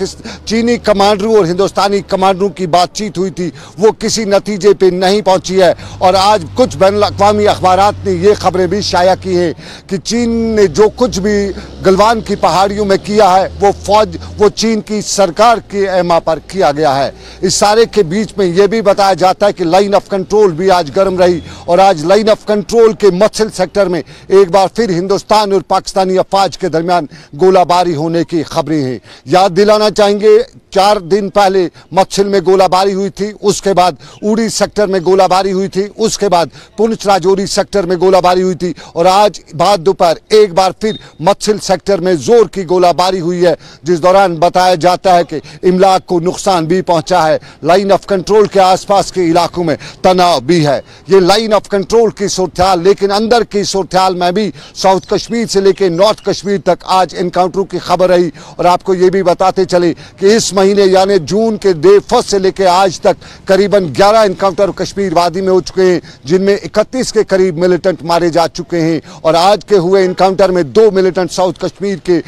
चीनी कमांडरों और हिंदुस्तानी कमांडरों की बातचीत हुई थी वो किसी नतीजे पे नहीं पहुंची है। और आज कुछ बैनुल-अक़वामी अखबारात ने ये खबरें भी शाया की हैं कि चीन ने जो कुछ भी गलवान की पहाड़ियों में किया है वो चीन की सरकार के एमा पर किया गया है। इस सारे के बीच में ये भी बताया जाता है कि लाइन ऑफ कंट्रोल भी आज गर्म रही और आज लाइन ऑफ कंट्रोल के मत्सिल सेक्टर में एक बार फिर हिंदुस्तान और पाकिस्तानी अफवाज के दरमियान गोलाबारी होने की खबरें हैं। याद दिलाना चाहेंगे 4 दिन पहले मत्सिल में गोलाबारी हुई थी, उसके बाद उड़ी सेक्टर में गोलाबारी हुई थी, उसके बाद पुंछ राजौरी सेक्टर में गोलाबारी हुई थी और आज बाद दोपहर एक बार फिर मत्सिल सेक्टर में जोर की गोलाबारी हुई है, जिस दौरान बताया जाता है कि इमलाक को नुकसान भी पहुंचा है। लाइन ऑफ कंट्रोल के आसपास के इलाकों में तनाव भी है। ये लाइन ऑफ कंट्रोल की सूरत-ए-हाल, लेकिन अंदर की सूरत-ए-हाल में भी साउथ कश्मीर से लेकर नॉर्थ कश्मीर तक आज एनकाउंटरों की खबर रही। और आपको ये भी बताते चले कि इस महीने यानी जून के डे फर्स्ट से लेकर आज तक करीबन 11 एनकाउंटर कश्मीर वादी में हो चुके हैं, जिनमें 31 के करीब मिलिटेंट मारे जा चुके हैं। और आज के हुए एनकाउंटर में 2 मिलिटेंट साउथ कश्मीर के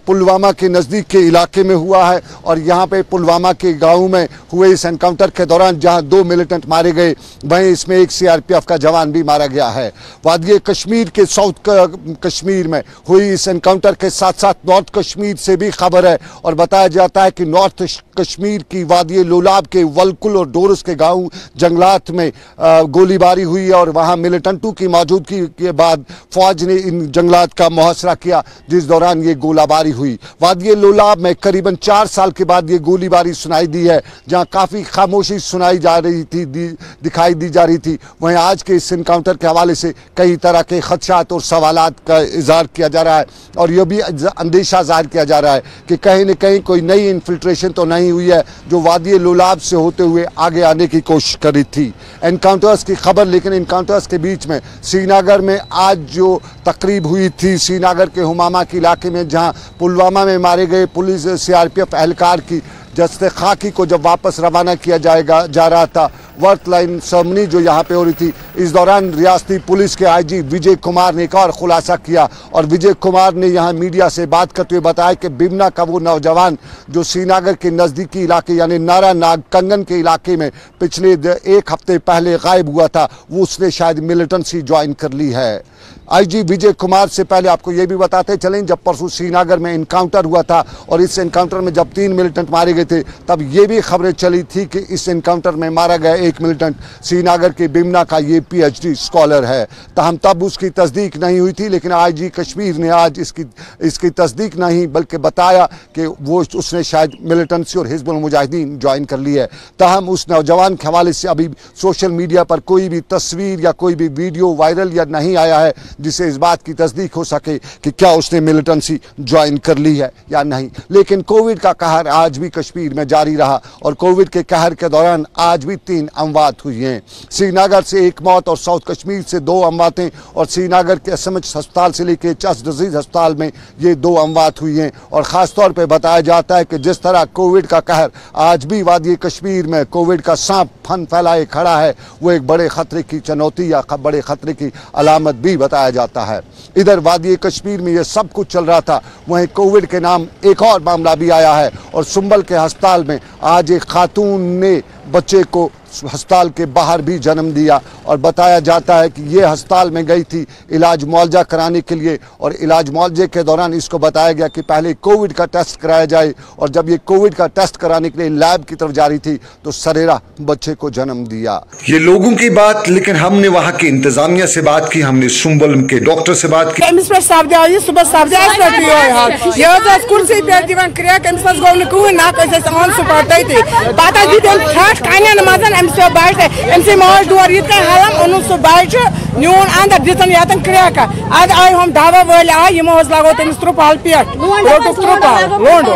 पुलवामा के नज़दीक के इलाके में हुआ है और यहाँ पे पुलवामा के गाँव में हुए इस एनकाउंटर के दौरान जहाँ 2 मिलिटेंट मारे गए, वहीं इसमें एक CRPF का जवान भी मारा गया है। वादी कश्मीर के साउथ कश्मीर में हुई इस एनकाउंटर के साथ साथ नॉर्थ कश्मीर से भी खबर है और बताया जाता है कि नॉर्थ कश्मीर की वादी लोलाब के वलकुल और डोरस के गांव जंगलात में गोलीबारी हुई और वहां मिलिटेंटों की मौजूदगी के बाद फौज ने इन जंगलात का मुहासरा किया, जिस दौरान ये गोलीबारी हुई। वादी लोलाब में करीबन 4 साल के बाद ये गोलीबारी सुनाई दी है, जहां काफ़ी खामोशी सुनाई जा रही थी, दिखाई दी जा रही थी। वहीं आज के इस इनकाउंटर के हवाले से कई तरह के खदशात और सवालात का इज़हार किया जा रहा है और यह भी अंदेशा जाहिर किया जा रहा है कि कहीं न कहीं कोई नई इन्फिल्ट्रेशन तो नहीं हुई है जो वादी लोलाब से होते हुए आगे आने की कोशिश करी थी। एनकाउंटर्स की खबर, लेकिन एनकाउंटर्स के बीच में श्रीनगर में आज जो तकरीब हुई थी श्रीनगर के हुमामा के इलाके में, जहां पुलवामा में मारे गए पुलिस CRPF एहलकार की जस्ते खाकी को जब वापस रवाना किया जा रहा था, वर्थ लाइन सेरेमनी जो यहाँ पे हो रही थी, इस दौरान रियासती पुलिस के IG विजय कुमार ने एक और खुलासा किया और विजय कुमार ने यहाँ मीडिया से बात करते हुए बताया कि बिमना का वो नौजवान जो श्रीनगर के नज़दीकी इलाके यानी नारा नाग कंगन के इलाके में पिछले 1 हफ्ते पहले गायब हुआ था, वो उसने शायद मिलिटेंसी ज्वाइन कर ली है। IG विजय कुमार से पहले आपको ये भी बताते चलें, जब परसों श्रीनगर में एनकाउंटर हुआ था और इस एनकाउंटर में जब 3 मिलिटेंट मारे गए थे, तब ये भी खबरें चली थी कि इस एनकाउंटर में मारा गया एक मिलिटेंट श्रीनगर के बिमना का ये PhD स्कॉलर है। तब उसकी तस्दीक नहीं हुई थी, लेकिन IG कश्मीर ने आज इसकी तस्दीक नहीं बल्कि बताया कि उसने शायद मिलिटेंसी और हिजबुल मुजाहिदीन ज्वाइन कर ली है। तहम उस नौजवान के हवाले से अभी सोशल मीडिया पर कोई भी तस्वीर या कोई भी वीडियो वायरल या नहीं आया है जिससे इस बात की तस्दीक हो सके कि क्या उसने मिलिटेंसी ज्वाइन कर ली है या नहीं। लेकिन कोविड का कहर आज भी कश्मीर में जारी रहा और कोविड के कहर के दौरान आज भी 3 अमवात हुई हैं। श्रीनगर से 1 मौत और साउथ कश्मीर से 2 अमवातें और श्रीनगर के SMH अस्पताल से लेकर चस्ट डिजीज अस्पताल में ये 2 अमवात हुई हैं। और ख़ास तौर पर बताया जाता है कि जिस तरह कोविड का कहर आज भी वादी कश्मीर में कोविड का सांप फन फैलाए खड़ा है, वो एक बड़े खतरे की चुनौती या बड़े खतरे की अलामत भी बताया जाता है। इधर वादी कश्मीर में ये सब कुछ चल रहा था, वहीं कोविड के नाम एक और मामला भी आया है और सुंबल के अस्पताल में आज एक खातून ने बच्चे को अस्पताल के बाहर भी जन्म दिया और बताया जाता है कि ये अस्पताल में गई थी इलाज मुआवजा कराने के लिए और इलाज मुआवजे के दौरान इसको बताया गया कि पहले कोविड का टेस्ट कराया जाए और जब ये कोविड का टेस्ट कराने के लिए लैब की तरफ जा रही थी तो सरेरा बच्चे को जन्म दिया। ये लोगों की बात, लेकिन हमने वहाँ की इंतजामिया से बात की, हमने सुंबल के डॉक्टर से बात की। न्यून अंदर दितन यातन क्रैक आज आय हम ढाबा वाले आय यमोज लागो तमिस त्रुपाल पेट रोटुक त्रुपाल लोंडो।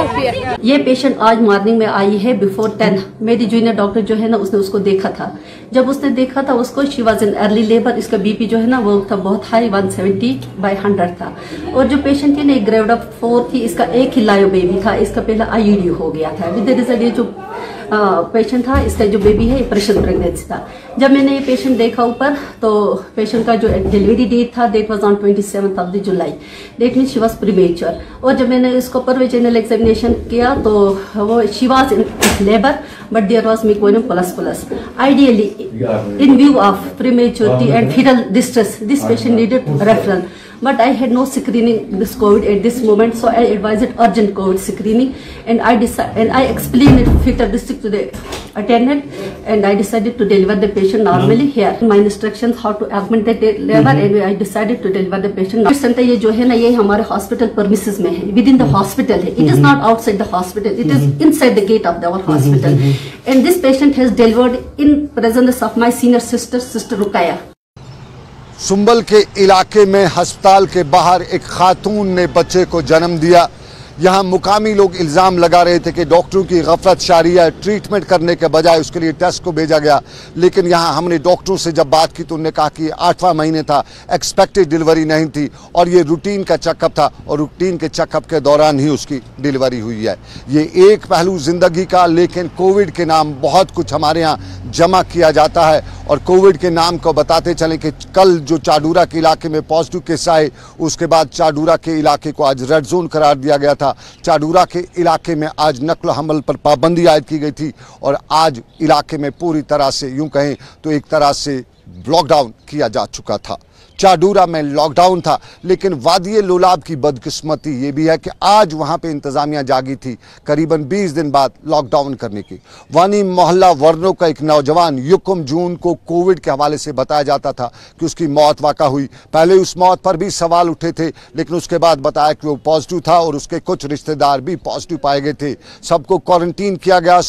ये पेशेंट आज मॉर्निंग में आई है बिफोर 10। मेरी जूनियर डॉक्टर जो है ना उसने उसको देखा था। जब उसने देखा था उसको she was in early labour. इसका बीपी जो है ना वो था बहुत हाई 170/100 था और जो पेशेंट थी ना ग्रेड 4 थी। इसका एक ही लायो बेबी था। इसका पहला IUD हो गया था। विद द रिजल्ट ये जो पेशेंट था इसका जो बेबी है प्रेशर प्रेगनेंसी था। जब मैंने ये पेशेंट देखा ऊपर, तो पेशेंट का जो डिलीवरी डेट था date was on 27th of the July, date mean she was premature. और जब मैंने इसको पर वेजिनल एग्जामिनेशन किया तो वो she was in labour but there was meconium plus. Ideally in view of prematurity and fetal distress, this patient needed referral, but I had no screening this COVID at this moment, so I advised urgent COVID screening, and I explained it fetal distress to the attendant, and I decided to deliver the patient normally here. My instructions how to augment the labor, and I decided to deliver the patient. Center ये जो है ना, ये हमारे hospital premises में है, within the hospital है. It is not outside the hospital. It is inside the gate of our hospital. And this patient has delivered in presence of my senior sister, Sister Rukaya. Sumbal के इलाके में अस्पताल के बाहर एक खातून ने बच्चे को जन्म दिया। यहाँ मुकामी लोग इल्ज़ाम लगा रहे थे कि डॉक्टरों की गफलत शारी है, ट्रीटमेंट करने के बजाय उसके लिए टेस्ट को भेजा गया। लेकिन यहाँ हमने डॉक्टरों से जब बात की तो उन्होंने कहा कि 8वां महीने था, एक्सपेक्टेड डिलीवरी नहीं थी और ये रूटीन का चेकअप था और रूटीन के चेकअप के दौरान ही उसकी डिलीवरी हुई है। ये एक पहलू ज़िंदगी का, लेकिन कोविड के नाम बहुत कुछ हमारे यहाँ जमा किया जाता है। और कोविड के नाम को बताते चलें कि कल जो चाडूरा के इलाके में पॉजिटिव केस आए, उसके बाद चाडूरा के इलाके को आज रेड जोन करार दिया गया था। चाडूरा के इलाके में आज नकल हमल पर पाबंदी आयद की गई थी और आज इलाके में पूरी तरह से यूं कहें तो एक तरह से लॉकडाउन किया जा चुका था। चाडूरा में लॉकडाउन था, लेकिन वादी लोलाब की बदकिस्मती ये भी है कि आज वहाँ पे इंतज़ामिया जागी थी करीबन 20 दिन बाद लॉकडाउन करने की। वानी मोहल्ला वर्नो का एक नौजवान 1 जून को कोविड के हवाले से बताया जाता था कि उसकी मौत वाक़ा हुई। पहले उस मौत पर भी सवाल उठे थे, लेकिन उसके बाद बताया कि वो पॉजिटिव था और उसके कुछ रिश्तेदार भी पॉजिटिव पाए गए थे। सबको क्वारंटीन किया गया,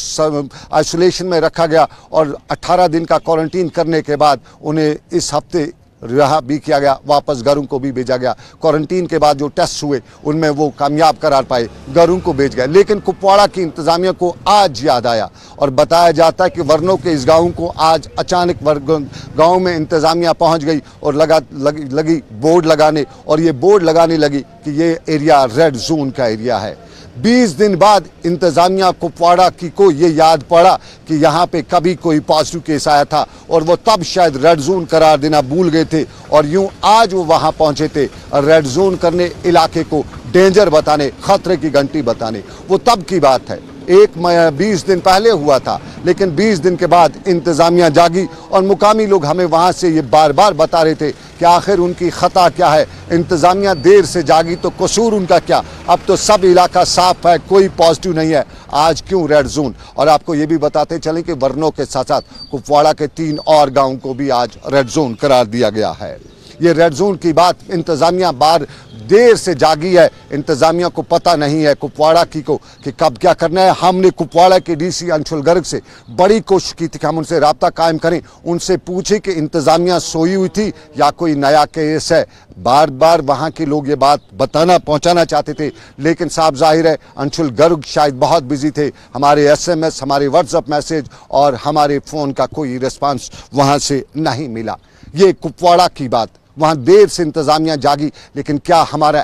आइसोलेशन में रखा गया और 18 दिन का क्वारंटीन करने के बाद उन्हें इस हफ्ते रिहा भी किया गया, वापस घरों को भी भेजा गया। क्वारंटीन के बाद जो टेस्ट हुए उनमें वो कामयाब करार पाए, घरों को भेज गए। लेकिन कुपवाड़ा की इंतज़ामिया को आज याद आया और बताया जाता है कि वर्नों के इस गाँव को आज अचानक गाँव में इंतज़ामिया पहुँच गई और लगी बोर्ड लगाने, और ये बोर्ड लगाने लगी कि ये एरिया रेड जोन का एरिया है। 20 दिन बाद इंतज़ामिया कुपवाड़ा की को ये याद पड़ा कि यहाँ पे कभी कोई पॉजिटिव केस आया था और वो तब शायद रेड जोन करार देना भूल गए थे और यूं आज वो वहाँ पहुँचे थे रेड जोन करने, इलाके को डेंजर बताने, खतरे की घंटी बताने। वो तब की बात है, 20 दिन पहले हुआ था, लेकिन 20 दिन के बाद इंतज़ामिया जागी और मुकामी लोग हमें वहाँ से ये बार बार बता रहे थे कि आखिर उनकी ख़ता क्या है। इंतज़ामिया देर से जागी तो कसूर उनका क्या? अब तो सब इलाका साफ है, कोई पॉजिटिव नहीं है, आज क्यों रेड जोन? और आपको ये भी बताते चलें कि वर्नों के साथ साथ कुपवाड़ा के 3 और गाँव को भी आज रेड जोन करार दिया गया है। ये रेड जोन की बात इंतज़ामिया बार देर से जागी है, इंतज़ामिया को पता नहीं है कुपवाड़ा की को कि कब क्या करना है। हमने कुपवाड़ा के डीसी अंशुल गर्ग से बड़ी कोशिश की थी कि हम उनसे राब्ता कायम करें, उनसे पूछे कि इंतज़ामिया सोई हुई थी या कोई नया केस है। बार बार वहाँ के लोग ये बात पहुँचाना चाहते थे, लेकिन साफ जाहिर है अंशुल गर्ग शायद बहुत बिजी थे। हमारे SMS, हमारे व्हाट्सएप मैसेज और हमारे फ़ोन का कोई रिस्पांस वहाँ से नहीं मिला। ये कुपवाड़ा की बात, वहाँ देर से इंतज़ामिया जागी, लेकिन क्या हमारी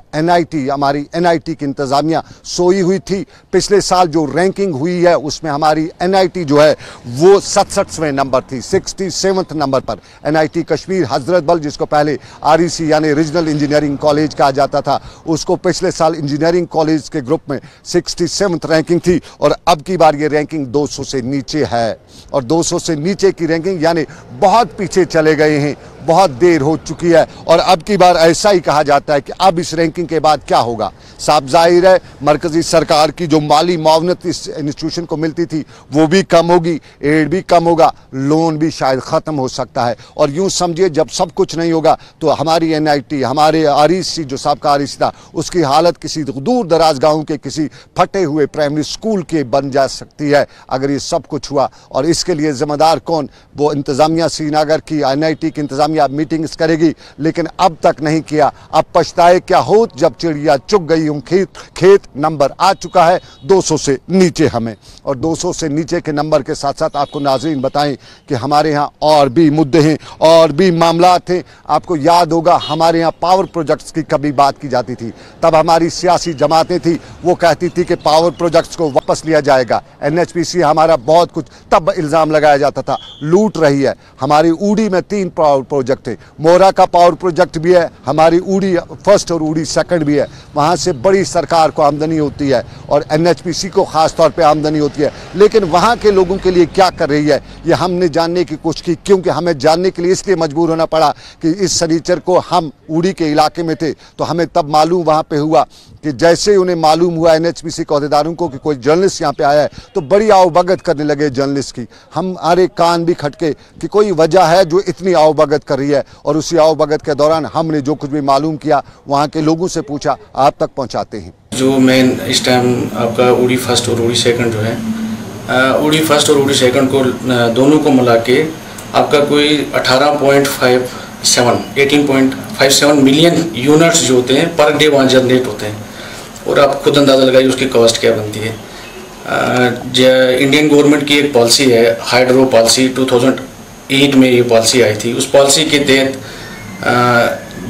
NIT की इंतज़ामिया सोई हुई थी? पिछले साल जो रैंकिंग हुई है उसमें हमारी NIT जो है वो 67वें नंबर थी, 67th नंबर पर। NIT कश्मीर हजरत बल, जिसको पहले REC यानी रीजनल इंजीनियरिंग कॉलेज कहा जाता था, उसको पिछले साल इंजीनियरिंग कॉलेज के ग्रुप में 67th रैंकिंग थी और अब की बार ये रैंकिंग 200 से नीचे है। और 200 से नीचे की रैंकिंग यानी बहुत पीछे चले गए हैं, बहुत देर हो चुकी है। और अब की बार ऐसा ही कहा जाता है कि अब इस रैंकिंग के बाद क्या होगा। साफ जाहिर है मरकजी सरकार की जो माली मुआवनत इस इंस्टीट्यूशन को मिलती थी वो भी कम होगी, एड भी कम होगा, लोन भी शायद ख़त्म हो सकता है। और यूँ समझिए जब सब कुछ नहीं होगा तो हमारी NIT, हमारे REC जो साबका REC था, उसकी हालत किसी दूर दराज गाँव के किसी फटे हुए प्राइमरी स्कूल के बन जा सकती है अगर ये सब कुछ हुआ। और इसके लिए ज़िम्मेदार कौन? वो इंतज़ामिया श्रीनगर की, NIT की इंतज़ामिया कामयाब मीटिंग्स करेगी, लेकिन अब तक नहीं किया। अब पछताए क्या हो जब चिड़िया चुग गई उन खेत नंबर आ चुका है 200 से नीचे हमें। और 200 से नीचे के नंबर के साथ साथ आपको नाज़रीन बताएं कि हमारे यहाँ और भी मुद्दे हैं और भी मामला थे। आपको याद होगा हमारे यहाँ पावर प्रोजेक्ट्स की कभी बात की जाती थी, तब हमारी सियासी जमातें थी वो कहती थी कि पावर प्रोजेक्ट्स को वापस लिया जाएगा। NHPC हमारा बहुत कुछ तब इल्ज़ाम लगाया जाता था लूट रही है। हमारी ऊडी में 3 पावर प्रोजेक्ट थे, मोरा का पावर प्रोजेक्ट भी है, हमारी ऊडी फर्स्ट और ऊडी सेकंड भी है। वहाँ से बड़ी सरकार को आमदनी होती है और NHPC को ख़ास तौर पे आमदनी होती है। लेकिन वहाँ के लोगों के लिए क्या कर रही है ये हमने जानने की कोशिश की, क्योंकि हमें जानने के लिए इसलिए मजबूर होना पड़ा कि इस शनिचर को हम ऊडी के इलाके में थे तो हमें तब मालूम वहाँ पे हुआ कि जैसे ही उन्हें मालूम हुआ NHPC के अहदेदारों को कि कोई जर्नलिस्ट यहाँ पे आया है तो बड़ी आवभगत करने लगे जर्नलिस्ट की। हमारे कान भी खटके कि कोई वजह है जो इतनी आवभगत कर रही है। और उसी आवभगत के दौरान हमने जो कुछ भी मालूम किया वहाँ के लोगों से पूछा, आप तक पहुँचाते हैं। जो मेन इस टाइम आपका ऊडी फर्स्ट और ऊडी सेकंड जो है, ऊडी फर्स्ट और ऊडी सेकंड को दोनों को मिला के आपका कोई 18.57 मिलियन यूनिट्स जो होते हैं पर डे वहाँ जनरेट होते हैं। और आप खुद अंदाज़ा लगाइए उसकी कॉस्ट क्या बनती है। इंडियन गवर्नमेंट की एक पॉलिसी है हाइड्रो पॉलिसी, 2008 में ये पॉलिसी आई थी। उस पॉलिसी के तहत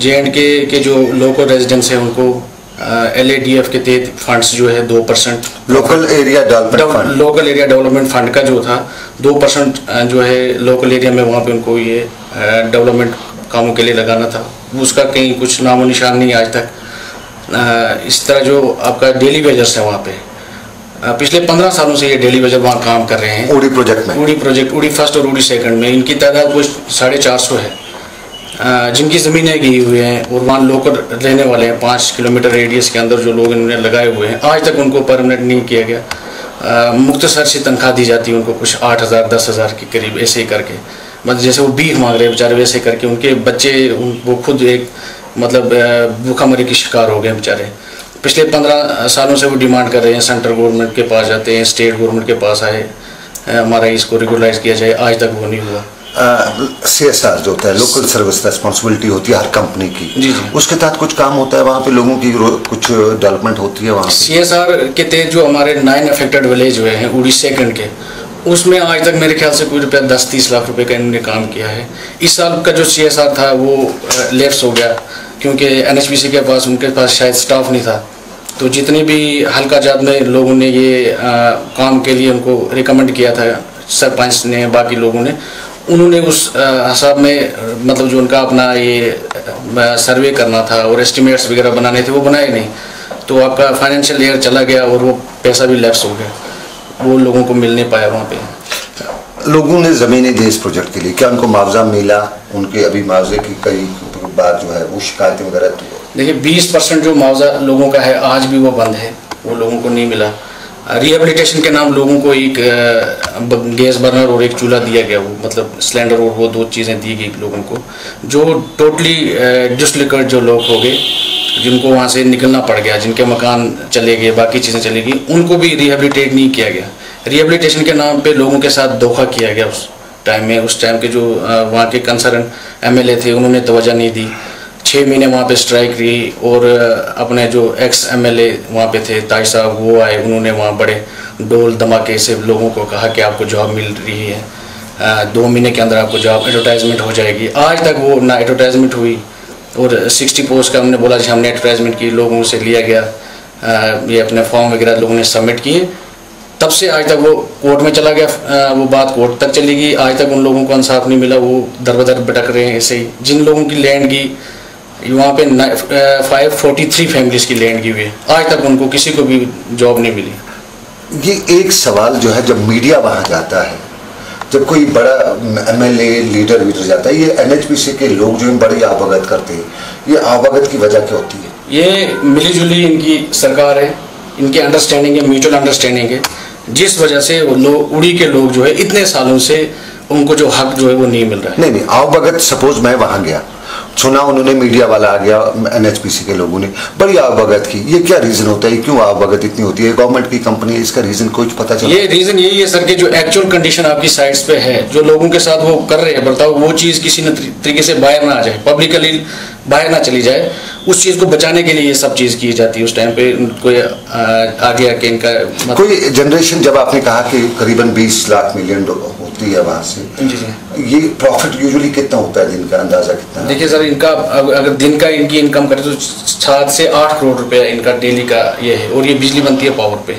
JNK के जो लोकल रेजिडेंट्स हैं उनको LADF के तहत फंड्स जो है 2% लोकल एरिया डेवलपमेंट फंड का जो था 2% जो है लोकल एरिया में वहाँ पे उनको ये डेवलपमेंट कामों के लिए लगाना था। उसका कहीं कुछ नामो निशान नहीं आज तक। इस तरह जो आपका डेली वेजर्स है वहाँ पे पिछले 15 सालों से ये डेली वेजर वहाँ काम कर रहे हैं ऊडी प्रोजेक्ट में, ऊडी फर्स्ट और ऊडी सेकंड में। इनकी तादाद कुछ 450 है जिनकी ज़मीनें गई हुई हैं और वहाँ लोकल रहने वाले हैं। 5 किलोमीटर रेडियस के अंदर जो लोग इन्होंने लगाए हुए हैं आज तक उनको परमानेंट नहीं किया गया। मुख्तसर सी तनख्वाह दी जाती है उनको, कुछ 8,000 10,000 के करीब ऐसे ही करके, मतलब जैसे वो भीख मांग रहे बेचारे वैसे करके। उनके बच्चे वो खुद एक मतलब भूखमरी की शिकार हो गए बेचारे। पिछले 15 सालों से वो डिमांड कर रहे हैं, सेंट्रल गवर्नमेंट के पास जाते हैं, स्टेट गवर्नमेंट के पास आए हमारा इसको रेगुलराइज किया जाए, आज तक वो नहीं हुआ। CSR जो होता है लोकल सर्विस रिस्पॉन्सिबिलिटी होती है हर कंपनी की, जी जी, उसके तहत कुछ काम होता है वहाँ पे, लोगों की कुछ डेवलपमेंट होती है वहाँ। CSR के तहत जो हमारे 9 अफेक्टेड विलेज हुए हैं ऊडी सेकंड के, उसमें आज तक मेरे ख्याल से कोई रुपया 10-30 लाख रुपए का इन्होंने काम किया है। इस साल का जो CSR था वो लैप्स हो गया क्योंकि NHPC के पास उनके पास शायद स्टाफ नहीं था। तो जितने भी हल्का जात में लोगों ने ये काम के लिए उनको रिकमेंड किया था, सरपंच ने बाकी लोगों ने, उन्होंने उस हिसाब में मतलब जो उनका अपना ये सर्वे करना था और एस्टिमेट्स वगैरह बनाने थे वो बनाए नहीं। तो आपका फाइनेंशियल ईयर चला गया और वो पैसा भी लैप्स हो गया, वो लोगों को मिल नहीं पाया। वहाँ पे लोगों ने ज़मीनें दी इस प्रोजेक्ट के लिए, क्या उनको मुआवजा मिला? उनके अभी मुआवजे की कई बात जो है वो शिकायतें वगैरह, देखिए 20% जो मुआवजा लोगों का है आज भी वो बंद है, वो लोगों को नहीं मिला। रिहेबिलिटेशन के नाम लोगों को एक गैस बर्नर और एक चूल्हा दिया गया, वो मतलब सिलेंडर और वो 2 चीज़ें दी गई लोगों को। जो टोटली डिस्लिकेट जो लोग हो गए, जिनको वहाँ से निकलना पड़ गया, जिनके मकान चले गए, बाकी चीज़ें चली गई, उनको भी रिहेबिलिटेट नहीं किया गया। रिहेबिलिटेशन के नाम पे लोगों के साथ धोखा किया गया उस टाइम में। उस टाइम के जो वहाँ के कंसर्न MLA थे उन्होंने तवज्जो नहीं दी। 6 महीने वहाँ पे स्ट्राइक रही और अपने जो ex MLA वहाँ पे थे ताई साहब, वो आए, उन्होंने वहाँ बड़े डोल धमाके से लोगों को कहा कि आपको जॉब मिल रही है, 2 महीने के अंदर आपको जॉब एडवर्टाइजमेंट हो जाएगी। आज तक वो ना एडवर्टाइजमेंट हुई और 60 पोस्ट का हमने बोला जी हमने एडवर्टाइजमेंट की, लोगों से लिया गया, ये अपने फॉर्म वगैरह लोगों ने सबमिट किए। तब से आज तक वो कोर्ट में चला गया, वो बात कोर्ट तक चली गई, आज तक उन लोगों को इंसाफ नहीं मिला, वो दर बदर भटक रहे हैं ऐसे ही। जिन लोगों की लैंड की वहाँ पे 543 फैमिलीज़ की लैंड की हुई है, आज तक उनको किसी को भी जॉब नहीं मिली। ये एक सवाल जो है जब मीडिया वहाँ जाता है, जब कोई बड़ा MLA लीडर जाता है, ये NHPC के लोग जो बड़ी आवभगत करते हैं, ये आवभगत की वजह क्या होती है? ये मिलीजुली इनकी सरकार है, इनकी अंडरस्टैंडिंग है, म्यूचुअल अंडरस्टैंडिंग है, जिस वजह से वो लोग ऊडी के लोग जो है इतने सालों से उनको जो हक जो है वो नहीं मिल रहा है। नहीं आवभगत, सपोज मैं वहाँ गया सुना उन्होंने, मीडिया वाला आ गया, एनएचपीसी के लोगों ने बड़ी आवभगत की। ये क्या रीजन होता है, क्यों आवभगत इतनी होती है? गवर्नमेंट की कंपनी है, इसका रीजन कुछ पता चला? ये रीजन यही है सर कि जो एक्चुअल कंडीशन आपकी साइट्स पे है, जो लोगों के साथ वो कर रहे हैं बर्ताव, वो चीज किसी न तरीके से बाहर ना आ जाए, पब्लिकली बाहर ना चली जाए, उस चीज को बचाने के लिए ये सब चीज की जाती है। उस टाइम पे कोई आगे आके इनका कोई जनरेशन, जब आपने कहा कि करीबन 20 लाख मिलियन होती है वहां से, ये प्रॉफिट यूजुअली कितना होता है दिन का, अंदाजा कितना? देखिए सर, इनका अगर दिन का इनकी इनकम करें तो 7 से 8 करोड़ रुपया इनका डेली का ये है। और ये बिजली बनती है पावर पे,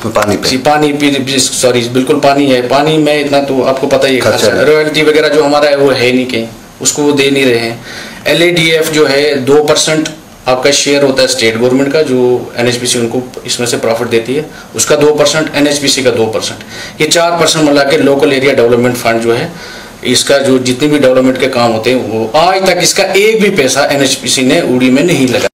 पानी पे। पानी सॉरी बिल्कुल पानी है। पानी में इतना तो आपको पता ही है, रॉयल्टी वगैरह जो हमारा है वो है नहीं कहीं, उसको वो दे नहीं रहे हैं। LADF जो है 2% आपका शेयर होता है स्टेट गवर्नमेंट का, जो NHPC उनको इसमें से प्रॉफिट देती है, उसका 2%, NHPC का 2%, ये 4% मिला के लोकल एरिया डेवलपमेंट फंड जो है, इसका जो जितने भी डेवलपमेंट के काम होते हैं वो आज तक इसका एक भी पैसा NHPC ने उड़ी में नहीं लगा।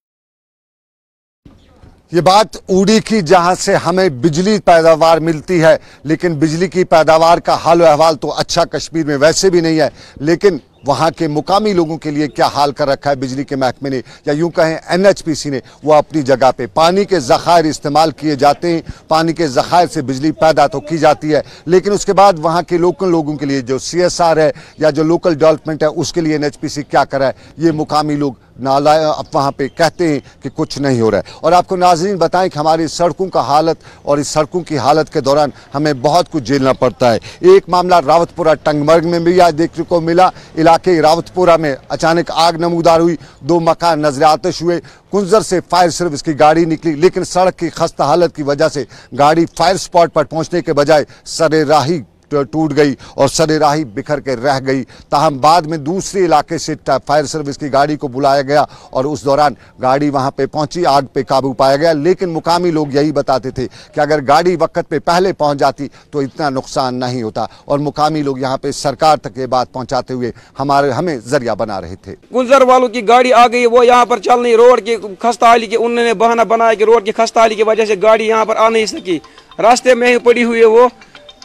ये बात ऊड़ी की, जहां से हमें बिजली पैदावार मिलती है, लेकिन बिजली की पैदावार का हाल अहवाल तो अच्छा कश्मीर में वैसे भी नहीं है, लेकिन वहां के मुकामी लोगों के लिए क्या हाल कर रखा है बिजली के महकमे ने, या यूं कहें NHPC ने। वो अपनी जगह पे पानी के ज़खायर इस्तेमाल किए जाते हैं, पानी के ज़खायर से बिजली पैदा तो की जाती है, लेकिन उसके बाद वहां के लोकल लोगों के लिए जो CSR है या जो लोकल डेवलपमेंट है, उसके लिए NHPC क्या कर रहा है, ये मुकामी लोग अब वहाँ पे कहते हैं कि कुछ नहीं हो रहा है। और आपको नाज़रीन बताएं कि हमारी सड़कों का हालत, और इस सड़कों की हालत के दौरान हमें बहुत कुछ झेलना पड़ता है। एक मामला रावतपुरा टंगमर्ग में भी आज देखने को मिला। इलाके रावतपुरा में अचानक आग नमूदार हुई, 2 मकान नजर आतिश हुए। कुंजर से फायर सर्विस की गाड़ी निकली, लेकिन सड़क की खस्ता हालत की वजह से गाड़ी फायर स्पॉट पर पहुंचने के बजाय सरेराही टूट गई और सरेराही बिखर के रह गई। ताहम बाद में दूसरे इलाके से फायर सर्विस की गाड़ी को बुलाया गया और उस दौरान गाड़ी वहां पे पहुंची, आग पे काबू पाया गया। लेकिन मुकामी लोग यही बताते थे कि अगर गाड़ी वक्त पे पहले पहुंच जाती तो इतना नुकसान नहीं होता, और मुकामी लोग यहाँ पे सरकार तक ये बात पहुंचाते हुए हमें जरिया बना रहे थे। गुलजर वालों की गाड़ी आ गई, वो यहाँ पर चल नहीं, रोड की खस्ता हाली की उन्होंने बहाना बनाया कि रोड की खस्ता हाली की वजह से गाड़ी यहाँ पर आ नहीं सकी, रास्ते में ही पड़ी हुई है वो।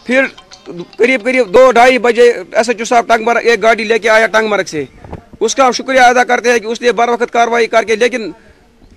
फिर करीब 2-2:30 बजे SHO साहब टंगमर्ग एक गाड़ी लेके आया टंगमर्ग से, उसका शुक्रिया अदा करते हैं कि उसने बर वक्त कार्रवाई करके। लेकिन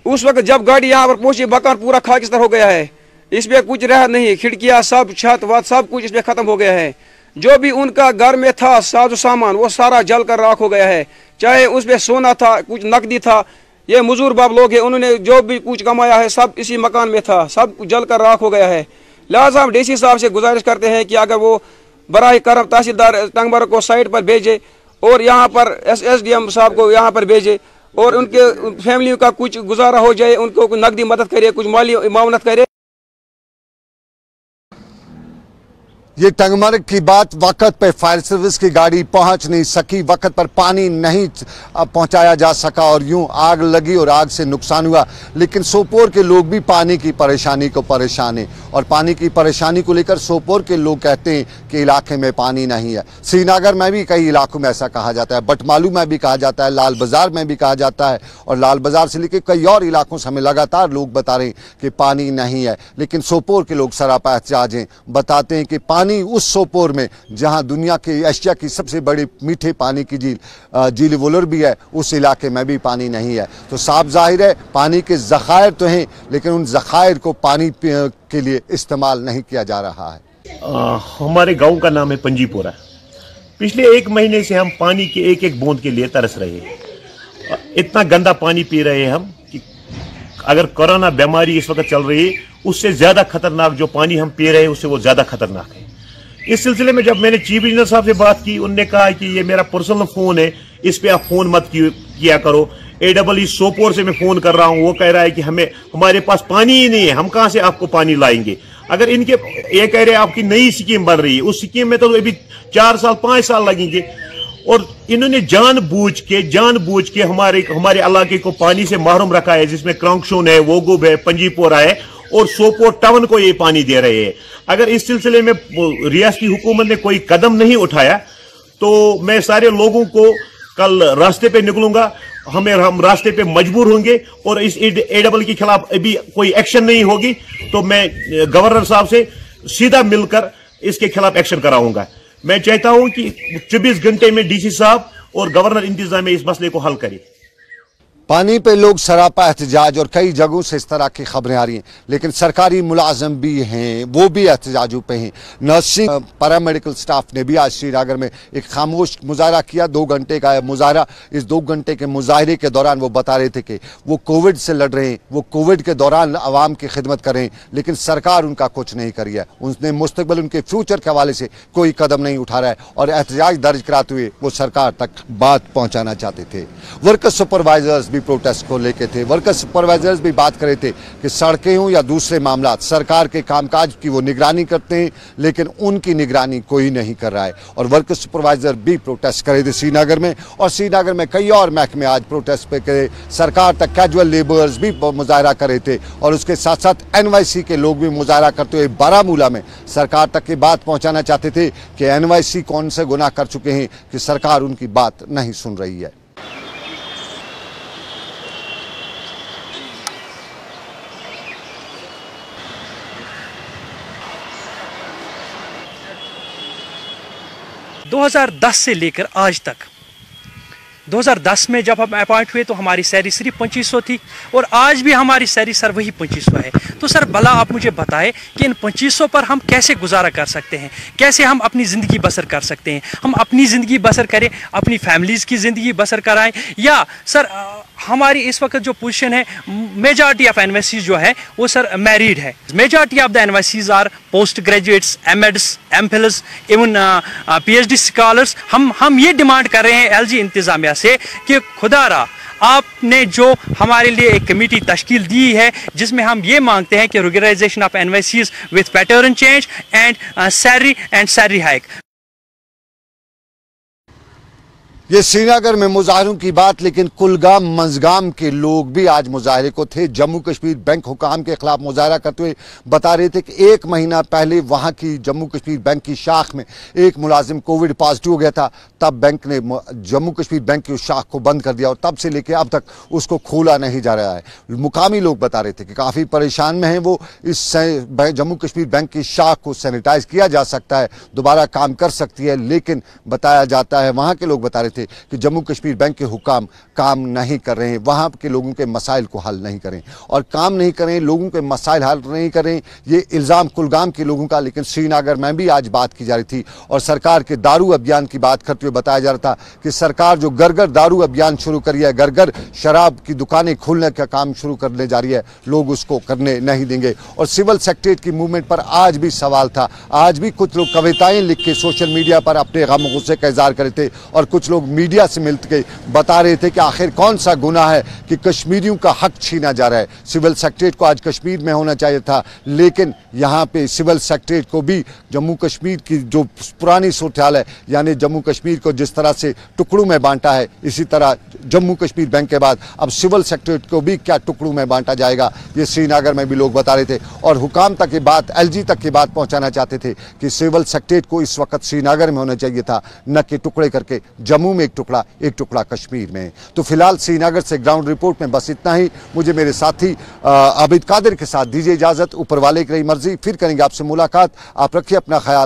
उस वक्त जब गाड़ी यहाँ पर पहुंची, मकान पूरा खाकिस्तान हो गया है, इसमें कुछ रहा नहीं, खिड़कियाँ सब छत वत सब कुछ इसमें खत्म हो गया है। जो भी उनका घर में था साजो सामान वो सारा जल कर राख हो गया है, चाहे उसमें सोना था, कुछ नकदी था। ये मजदूर बाब लोग हैं, उन्होंने जो भी कुछ कमाया है सब इसी मकान में था, सब जल कर राख हो गया है। लिहाजा हम DC साहब से गुजारिश करते हैं कि अगर वो बराह करम तहसीलदार टंगमर्ग को साइट पर भेजे और यहाँ पर SDM साहब को यहाँ पर भेजे और उनके फैमिली का कुछ गुजारा हो जाए, उनको नकदी मदद करे, कुछ माली मावनत करे। ये टंगमर्ग की बात, वक्त पे फायर सर्विस की गाड़ी पहुंच नहीं सकी, वक्त पर पानी नहीं पहुंचाया जा सका और यूं आग लगी और आग से नुकसान हुआ। लेकिन सोपोर के लोग भी पानी की परेशानी को परेशान हैं, और पानी की परेशानी को लेकर सोपोर के लोग कहते हैं कि इलाके में पानी नहीं है। श्रीनगर में भी कई इलाकों में ऐसा कहा जाता है, बटमालू में भी कहा जाता है, लाल बाजार में भी कहा जाता है, और लाल बाजार से लेकर कई और इलाकों से हमें लगातार लोग बता रहे हैं कि पानी नहीं है। लेकिन सोपोर के लोग सरापा एहतजाज हैं, बताते हैं कि पानी उस सोपोर में जहां दुनिया की एशिया की सबसे बड़ी मीठे पानी की झील वोलर भी है, उस इलाके में भी पानी नहीं है। तो साफ जाहिर है पानी के ज़खायर तो हैं, लेकिन उन ज़खायर को पानी के लिए इस्तेमाल नहीं किया जा रहा है। हमारे गांव का नाम है पंजीपोरा। पिछले 1 महीने से हम पानी के एक एक बूंद के लिए तरस रहे हैं। इतना गंदा पानी पी रहे हैं हम कि अगर कोरोना बीमारी इस वक्त चल रही है, उससे ज्यादा खतरनाक जो पानी हम पी रहे हैं उससे वो ज्यादा खतरनाक है। इस सिलसिले में जब मैंने चीफ इंजीनियर साहब से बात की, उन्होंने कहा कि ये मेरा पर्सनल फोन है, इस पे आप फोन मत किया करो। AEE सोपोर से मैं फोन कर रहा हूँ, वो कह रहा है कि हमारे पास पानी ही नहीं है, हम कहाँ से आपको पानी लाएंगे। अगर इनके ये कह रहे हैं आपकी नई स्कीम बन रही है, उस स्कीम में तो अभी 4 साल 5 साल लगेंगे। और इन्होंने जानबूझ के हमारे इलाके को पानी से महरूम रखा है, जिसमें क्रॉन्कशोन है, वोगुब है, पंजीपोरा है और सोपोर टाउन को ये पानी दे रहे हैं। अगर इस सिलसिले में रियासती हुकूमत ने कोई कदम नहीं उठाया तो मैं सारे लोगों को कल रास्ते पे निकलूंगा, हम रास्ते पे मजबूर होंगे और इस AEE के खिलाफ अभी कोई एक्शन नहीं होगी तो मैं गवर्नर साहब से सीधा मिलकर इसके खिलाफ एक्शन कराऊंगा। मैं चाहता हूं कि 24 घंटे में DC साहब और गवर्नर इंतजाम इस मसले को हल करे। पानी पे लोग सरापा एहतजाज और कई जगहों से इस तरह की खबरें आ रही हैं, लेकिन सरकारी मुलाजम भी हैं, वो भी एहतजाजों पे हैं। नर्सिंग पैरामेडिकल स्टाफ ने भी आज श्रीनगर में एक खामोश मुजाहरा किया, 2 घंटे का मुजाहरा। इस 2 घंटे के मुजाहरे के दौरान वो बता रहे थे कि वो कोविड से लड़ रहे हैं, वो कोविड के दौरान आवाम की खिदमत कर रहे हैं, लेकिन सरकार उनका कुछ नहीं करी है। उसने मुस्तकबिल उनके फ्यूचर के हवाले से कोई कदम नहीं उठा रहा है और एहतजाज दर्ज कराते हुए वो सरकार तक बात पहुँचाना चाहते थे। वर्कर सुपरवाइजर्स भी प्रोटेस्ट को लेके थे। वर्कर सुपरवाइजर्स भी बात कर रहे थे कि सड़कें हों या दूसरे मामला, सरकार के कामकाज की वो निगरानी करते हैं, लेकिन उनकी निगरानी कोई नहीं कर रहा है। और वर्कर सुपरवाइजर भी प्रोटेस्ट कर रहे थे श्रीनगर में, और श्रीनगर में कई और महकमे आज प्रोटेस्ट पे करे। सरकार तक कैजुअल लेबर्स भी मुजाहरा कर रहे थे और उसके साथ साथ NYC के लोग भी मुजाहरा करते हुए बारामूला में सरकार तक ये बात पहुंचाना चाहते थे कि NYC कौन से गुनाह कर चुके हैं कि सरकार उनकी बात नहीं सुन रही है। दो 2010 से लेकर आज तक, 2010 में जब हम अपॉइंट हुए तो हमारी सैलरी सिर्फ 2500 थी और आज भी हमारी सैलरी सर वही 2500 है। तो सर भला आप मुझे बताएं कि इन 2500 पर हम कैसे गुजारा कर सकते हैं, कैसे हम अपनी ज़िंदगी बसर कर सकते हैं। हम अपनी ज़िंदगी बसर करें, अपनी फैमिलीज़ की ज़िंदगी बसर कराएं, या सर हमारी इस वक्त जो पोजीशन है, मेजॉरिटी ऑफ NYCs जो है वो सर मैरिड है। Majority of the NYCs R post graduates, MEds, MPhils, even PhD scholars. हम ये डिमांड कर रहे हैं LG इंतज़ामिया से कि खुदारा आपने जो हमारे लिए एक कमेटी तश्कील दी है जिसमें हम ये मांगते हैं कि regularisation of NYCs with pattern change and salary hike. ये श्रीनगर में मुजाहरों की बात, लेकिन कुलगाम मंजगाम के लोग भी आज मुजाहरे को थे। जम्मू कश्मीर बैंक हुकाम के खिलाफ मुजाहरा करते हुए बता रहे थे कि 1 महीना पहले वहां की जम्मू कश्मीर बैंक की शाख में एक मुलाजिम कोविड पॉजिटिव हो गया था, तब बैंक ने जम्मू कश्मीर बैंक की उस शाख को बंद कर दिया और तब से लेकर अब तक उसको खोला नहीं जा रहा है। मुकामी लोग बता रहे थे कि काफ़ी परेशान में हैं वो। इस जम्मू कश्मीर बैंक की शाख को सैनिटाइज किया जा सकता है, दोबारा काम कर सकती है, लेकिन बताया जाता है, वहाँ के लोग बता रहे थे कि जम्मू कश्मीर बैंक के हुकाम काम नहीं कर रहे हैं, वहां के लोगों के मसाइल को हल नहीं करें और काम नहीं करें, लोगों के मसाइल हल नहीं करें। ये इल्ज़ाम कुलगाम के लोगों का, लेकिन श्रीनगर में भी आज बात की जा रही थी और सरकार के दारू अभियान की बात करते हुए बताया जा रहा था कि सरकार जो घर-घर दारू अभियान शुरू करी है, घर-घर शराब की दुकानें खोलने का काम शुरू करने जा रही है, लोग उसको करने नहीं देंगे। और सिविल सेक्रेटरीट की मूवमेंट पर आज भी सवाल था। आज भी कुछ लोग कविताएं लिख के सोशल मीडिया पर अपने गम गुस्से का इजहार कर रहे थे और कुछ लोग मीडिया से मिलकर बता रहे थे कि आखिर कौन सा गुनाह है कि कश्मीरियों का हक छीना जा रहा है। सिविल सेक्रेटरीट को आज कश्मीर में होना चाहिए था, लेकिन यहाँ पे सिविल सेक्रेटरीट को भी जम्मू कश्मीर की जो पुरानी सूरत-ए-हाल है, यानी जम्मू कश्मीर को जिस तरह से टुकड़ों में बांटा है, इसी तरह जम्मू कश्मीर बैंक के बाद अब सिविल सेक्रेटरीट को भी क्या टुकड़ों में बांटा जाएगा, ये श्रीनगर में भी लोग बता रहे थे। और हुकाम तक की बात, LG तक की बात पहुंचाना चाहते थे कि सिविल सेक्रेटरीट को इस वक्त श्रीनगर में होना चाहिए था, न कि टुकड़े करके जम्मू में एक टुकड़ा कश्मीर में। तो फिलहाल श्रीनगर से ग्राउंड रिपोर्ट में बस इतना ही। मुझे मेरे साथी आबिद कादिर के साथ दीजिए इजाजत। ऊपर वाले की रही मर्जी, फिर करेंगे आपसे मुलाकात। आप रखिए अपना ख्याल।